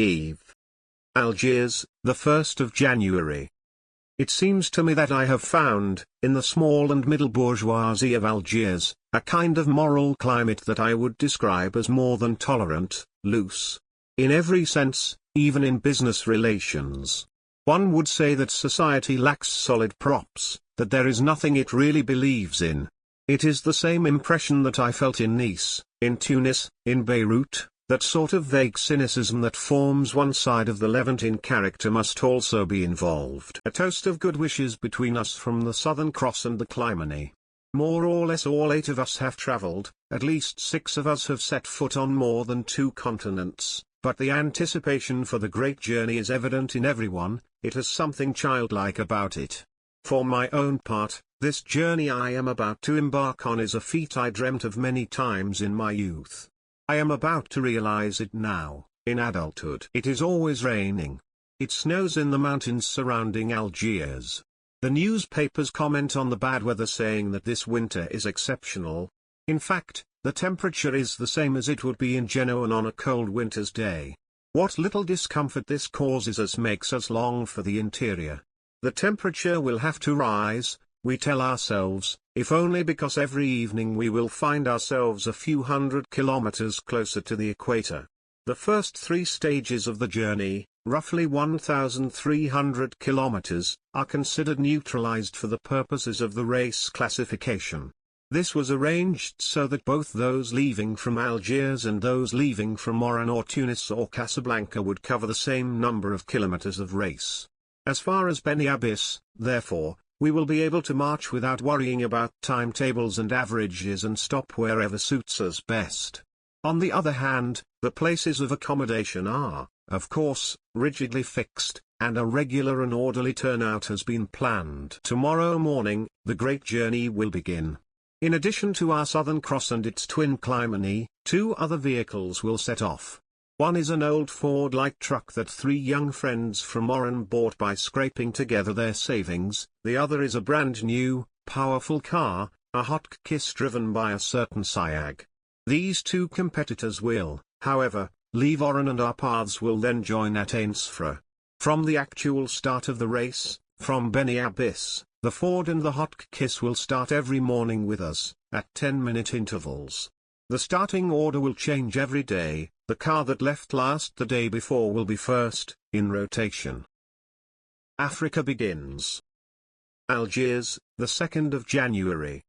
Eve. Algiers, the 1st of January. It seems to me that I have found, in the small and middle bourgeoisie of Algiers, a kind of moral climate that I would describe as more than tolerant, loose. In every sense, even in business relations. One would say that society lacks solid props, that there is nothing it really believes in. It is the same impression that I felt in Nice, in Tunis, in Beirut. That sort of vague cynicism that forms one side of the Levantine character must also be involved. A toast of good wishes between us from the Southern Cross and the Clymene. More or less all 8 of us have travelled, at least 6 of us have set foot on more than 2 continents, but the anticipation for the great journey is evident in everyone. It has something childlike about it. For my own part, this journey I am about to embark on is a feat I dreamt of many times in my youth. I am about to realize it now, in adulthood. It is always raining. It snows in the mountains surrounding Algiers. The newspapers comment on the bad weather saying that this winter is exceptional. In fact, the temperature is the same as it would be in Genoa on a cold winter's day. What little discomfort this causes us makes us long for the interior. The temperature will have to rise, we tell ourselves, if only because every evening we will find ourselves a few hundred kilometers closer to the equator. The first 3 stages of the journey, roughly 1,300 kilometers, are considered neutralized for the purposes of the race classification. This was arranged so that both those leaving from Algiers and those leaving from Oran or Tunis or Casablanca would cover the same number of kilometers of race. As far as Beni Abbas, therefore, we will be able to march without worrying about timetables and averages and stop wherever suits us best. On the other hand, the places of accommodation are, of course, rigidly fixed, and a regular and orderly turnout has been planned. Tomorrow morning, the great journey will begin. In addition to our Southern Cross and its twin Clymene, 2 other vehicles will set off. One is an old Ford light truck that 3 young friends from Oran bought by scraping together their savings, the other is a brand new, powerful car, a hot kiss driven by a certain Sayag. These 2 competitors will, however, leave Oran and our paths will then join at Ainsfra. From the actual start of the race, from Beni Abbas, the Ford and the hot kiss will start every morning with us, at 10-minute intervals. The starting order will change every day. The car that left last the day before will be first, in rotation. Africa begins. Algiers, the 2nd of January.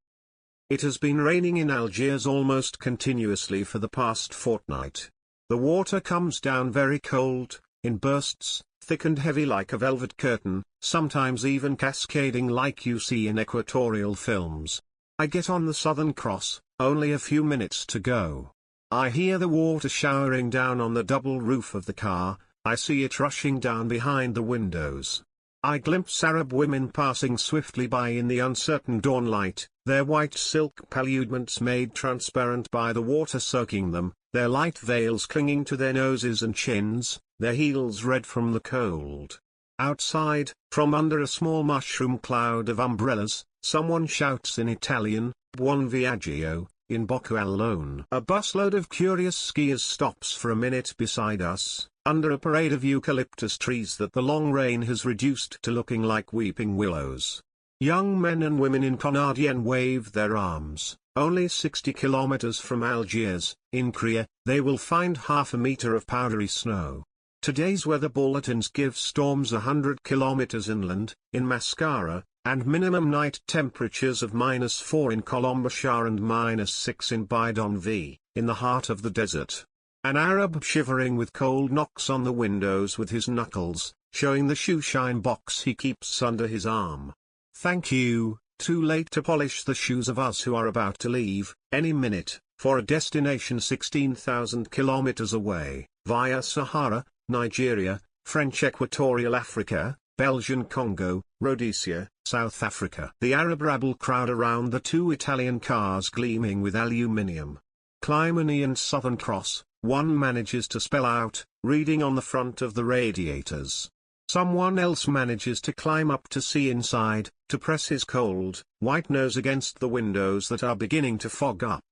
It has been raining in Algiers almost continuously for the past fortnight. The water comes down very cold, in bursts, thick and heavy like a velvet curtain, sometimes even cascading like you see in equatorial films. I get on the Southern Cross, only a few minutes to go. I hear the water showering down on the double roof of the car, I see it rushing down behind the windows. I glimpse Arab women passing swiftly by in the uncertain dawn light, their white silk paludements made transparent by the water soaking them, their light veils clinging to their noses and chins, their heels red from the cold. Outside, from under a small mushroom cloud of umbrellas, someone shouts in Italian, "Buon viaggio," in Bocca alone. A busload of curious skiers stops for a minute beside us, under a parade of eucalyptus trees that the long rain has reduced to looking like weeping willows. Young men and women in Canadian wave their arms. Only 60 kilometers from Algiers, in Cria, they will find half a meter of powdery snow. Today's weather bulletins give storms 100 kilometers inland, in Mascara, and minimum night temperatures of -4 in Colombashar and -6 in Bidonville, in the heart of the desert. An Arab shivering with cold knocks on the windows with his knuckles, showing the shoeshine box he keeps under his arm. Thank you, too late to polish the shoes of us who are about to leave, any minute, for a destination 16,000 kilometers away, via Sahara, Nigeria, French Equatorial Africa, Belgian Congo, Rhodesia, South Africa. The Arab rabble crowd around the 2 Italian cars gleaming with aluminium. Clymene and Southern Cross, one manages to spell out, reading on the front of the radiators. Someone else manages to climb up to see inside, to press his cold, white nose against the windows that are beginning to fog up.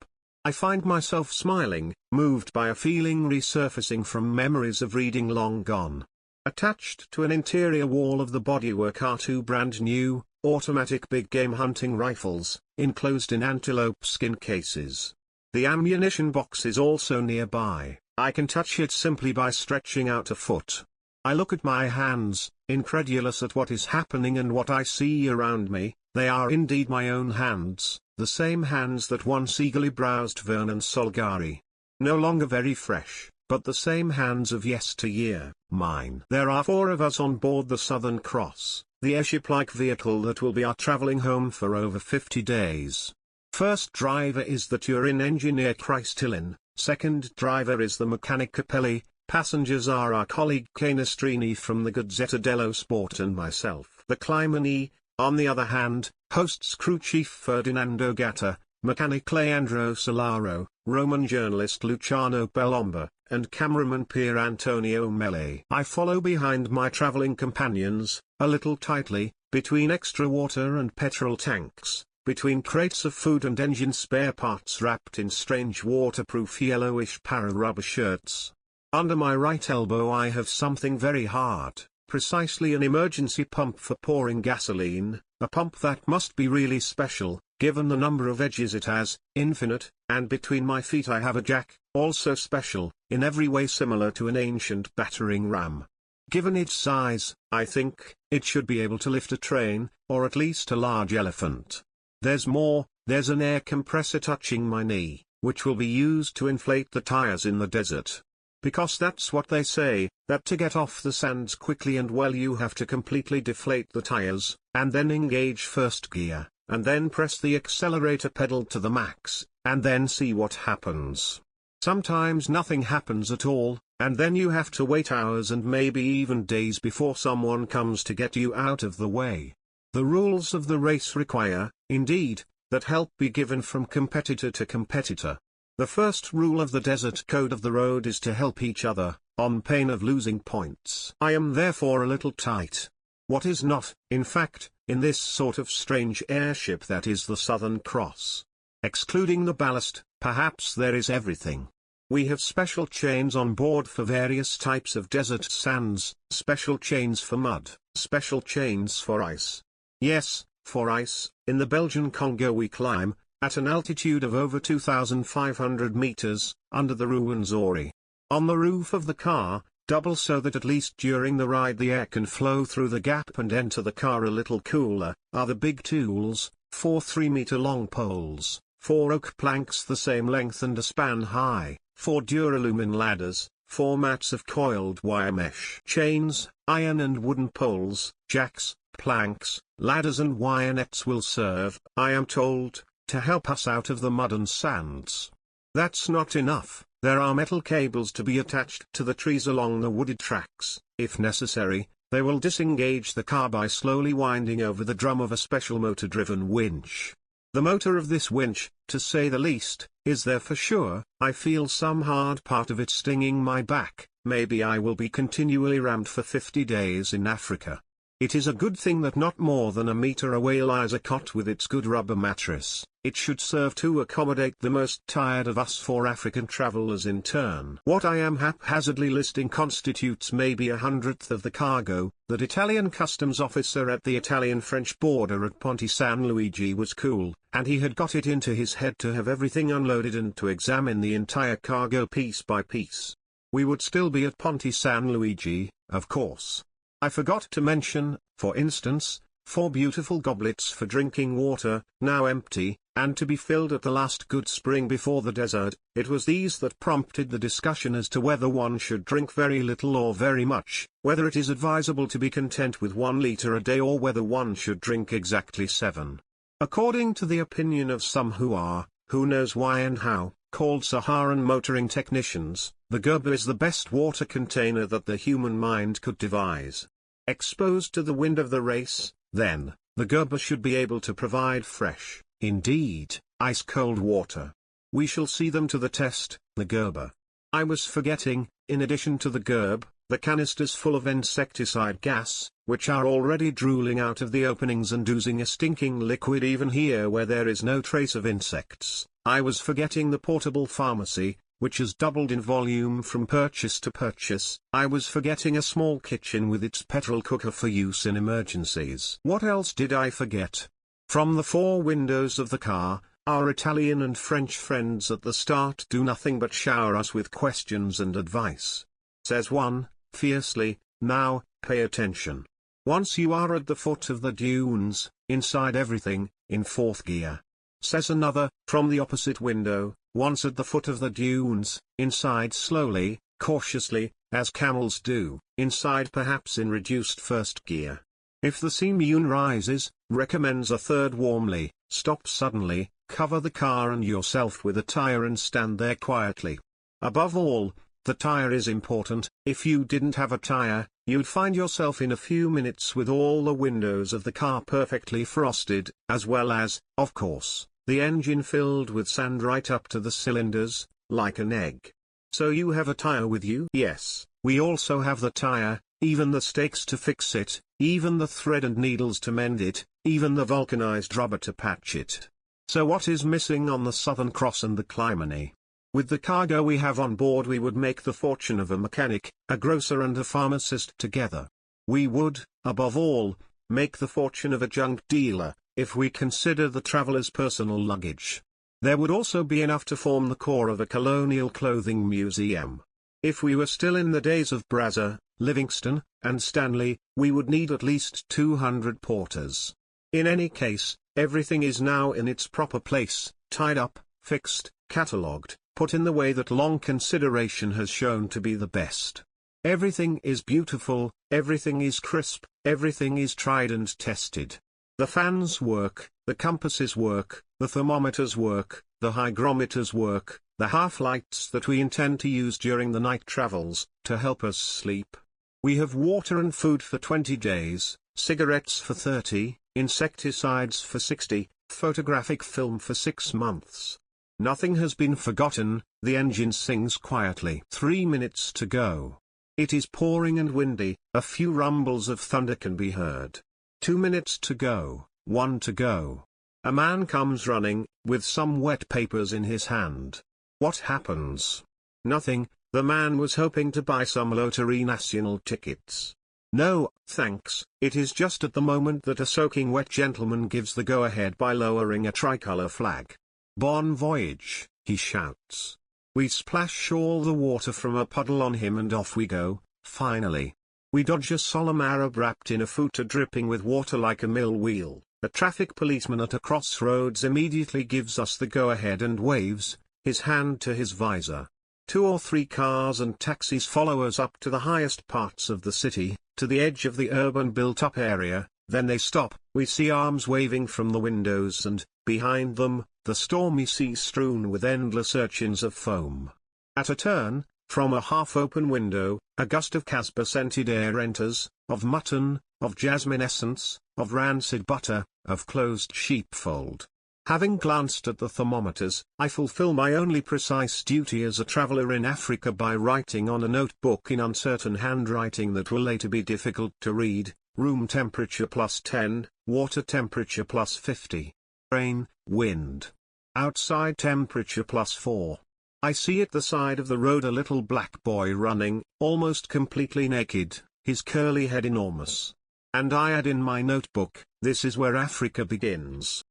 I find myself smiling, moved by a feeling resurfacing from memories of reading long gone. Attached to an interior wall of the bodywork are two brand new, automatic big game hunting rifles, enclosed in antelope skin cases. The ammunition box is also nearby. I can touch it simply by stretching out a foot. I look at my hands, incredulous at what is happening and what I see around me. They are indeed my own hands, the same hands that once eagerly browsed Vernon Solgari. No longer very fresh, but the same hands of yesteryear, mine. There are 4 of us on board the Southern Cross, the airship-like vehicle that will be our traveling home for over 50 days. First driver is the Turin engineer Christillin, second driver is the mechanic Capelli, passengers are our colleague Canestrini from the Gazzetta dello Sport and myself. The Climanie, on the other hand, hosts crew chief Ferdinando Gatta, mechanic Leandro Solaro, Roman journalist Luciano Bellomba, and cameraman Pier Antonio Mele. I follow behind my traveling companions, a little tightly, between extra water and petrol tanks, between crates of food and engine spare parts wrapped in strange waterproof yellowish para-rubber shirts. Under my right elbow I have something very hard, precisely an emergency pump for pouring gasoline, a pump that must be really special, given the number of edges it has, infinite, and between my feet I have a jack, also special, in every way similar to an ancient battering ram. Given its size, I think, it should be able to lift a train, or at least a large elephant. There's more, there's an air compressor touching my knee, which will be used to inflate the tires in the desert. Because that's what they say, that to get off the sands quickly and well you have to completely deflate the tires, and then engage first gear, and then press the accelerator pedal to the max, and then see what happens. Sometimes nothing happens at all, and then you have to wait hours and maybe even days before someone comes to get you out of the way. The rules of the race require, indeed, that help be given from competitor to competitor. The first rule of the desert code of the road is to help each other, on pain of losing points. I am therefore a little tight. What is not, in fact, in this sort of strange airship that is the Southern Cross? Excluding the ballast, perhaps there is everything. We have special chains on board for various types of desert sands, special chains for mud, special chains for ice. Yes, for ice. In the Belgian Congo we climb, at an altitude of over 2,500 meters, under the Ruwenzori. On the roof of the car, double so that at least during the ride the air can flow through the gap and enter the car a little cooler, are the big tools, 4 3-meter-long poles, 4 oak planks the same length and a span high, 4 duralumin ladders, 4 mats of coiled wire mesh chains, iron and wooden poles, jacks, planks, ladders and wire nets will serve, I am told, to help us out of the mud and sands. That's not enough, there are metal cables to be attached to the trees along the wooded tracks. If necessary, they will disengage the car by slowly winding over the drum of a special motor-driven winch. The motor of this winch, to say the least, is there for sure. I feel some hard part of it stinging my back. Maybe I will be continually rammed for 50 days in Africa. It is a good thing that not more than a meter away lies a cot with its good rubber mattress. It should serve to accommodate the most tired of us 4 African travelers in turn. What I am haphazardly listing constitutes maybe 1/100th of the cargo. That Italian customs officer at the Italian-French border at Ponte San Luigi was cool, and he had got it into his head to have everything unloaded and to examine the entire cargo piece by piece. We would still be at Ponte San Luigi, of course. I forgot to mention, for instance, 4 beautiful goblets for drinking water, now empty, and to be filled at the last good spring before the desert. It was these that prompted the discussion as to whether one should drink very little or very much, whether it is advisable to be content with 1 liter a day or whether one should drink exactly 7. According to the opinion of some who are, who knows why and how, called Saharan motoring technicians, the Gerber is the best water container that the human mind could devise. Exposed to the wind of the race, then, the Gerber should be able to provide fresh, indeed, ice-cold water. We shall see them to the test, the Gerber. I was forgetting, in addition to the Gerb, the canisters full of insecticide gas, which are already drooling out of the openings and oozing a stinking liquid even here where there is no trace of insects. I was forgetting the portable pharmacy, which has doubled in volume from purchase to purchase. I was forgetting a small kitchen with its petrol cooker for use in emergencies. What else did I forget? From the 4 windows of the car, our Italian and French friends at the start do nothing but shower us with questions and advice. Says one, fiercely, "Now, pay attention. Once you are at the foot of the dunes, inside everything, in 4th gear." Says another, from the opposite window, "Once at the foot of the dunes, inside slowly, cautiously, as camels do, inside perhaps in reduced 1st gear. If the sea moon rises, recommends a 3rd warmly, stop suddenly, cover the car and yourself with a tire and stand there quietly. Above all, the tire is important. If you didn't have a tire, you'd find yourself in a few minutes with all the windows of the car perfectly frosted, as well as, of course, the engine filled with sand right up to the cylinders, like an egg. So you have a tire with you? Yes, we also have the tire, even the stakes to fix it, even the thread and needles to mend it, even the vulcanized rubber to patch it. So what is missing on the Southern Cross and the Clymene? With the cargo we have on board we would make the fortune of a mechanic, a grocer and a pharmacist together. We would, above all, make the fortune of a junk dealer, if we consider the traveler's personal luggage. There would also be enough to form the core of a colonial clothing museum. If we were still in the days of Brazza, Livingston, and Stanley, we would need at least 200 porters. In any case, everything is now in its proper place, tied up, fixed, catalogued, put in the way that long consideration has shown to be the best. Everything is beautiful, everything is crisp, everything is tried and tested. The fans work, the compasses work, the thermometers work, the hygrometers work, the half-lights that we intend to use during the night travels, to help us sleep. We have water and food for 20 days, cigarettes for 30, insecticides for 60, photographic film for 6 months. Nothing has been forgotten. The engine sings quietly. 3 minutes to go. It is pouring and windy, a few rumbles of thunder can be heard. 2 minutes to go, 1 to go. A man comes running, with some wet papers in his hand. What happens? Nothing. The man was hoping to buy some Loterie Nationale tickets. No, thanks. It is just at the moment that a soaking wet gentleman gives the go-ahead by lowering a tricolour flag. "Bon voyage," he shouts. We splash all the water from a puddle on him and off we go, finally. We dodge a solemn Arab wrapped in a footer dripping with water like a mill wheel. A traffic policeman at a crossroads immediately gives us the go-ahead and waves his hand to his visor. 2 or 3 cars and taxis follow us up to the highest parts of the city, to the edge of the urban built-up area, then they stop. We see arms waving from the windows and, behind them, the stormy sea strewn with endless urchins of foam. At a turn, from a half-open window, a gust of Casbah-scented air enters, of mutton, of jasmine essence, of rancid butter, of closed sheepfold. Having glanced at the thermometers, I fulfill my only precise duty as a traveler in Africa by writing on a notebook in uncertain handwriting that will later be difficult to read: room temperature +10, water temperature +50. Rain, wind. Outside temperature +4. I see at the side of the road a little black boy running, almost completely naked, his curly head enormous. And I add in my notebook, this is where Africa begins.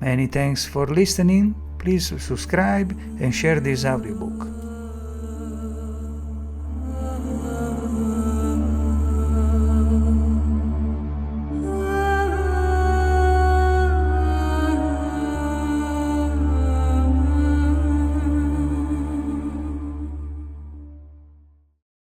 Many thanks for listening. Please subscribe and share this audiobook.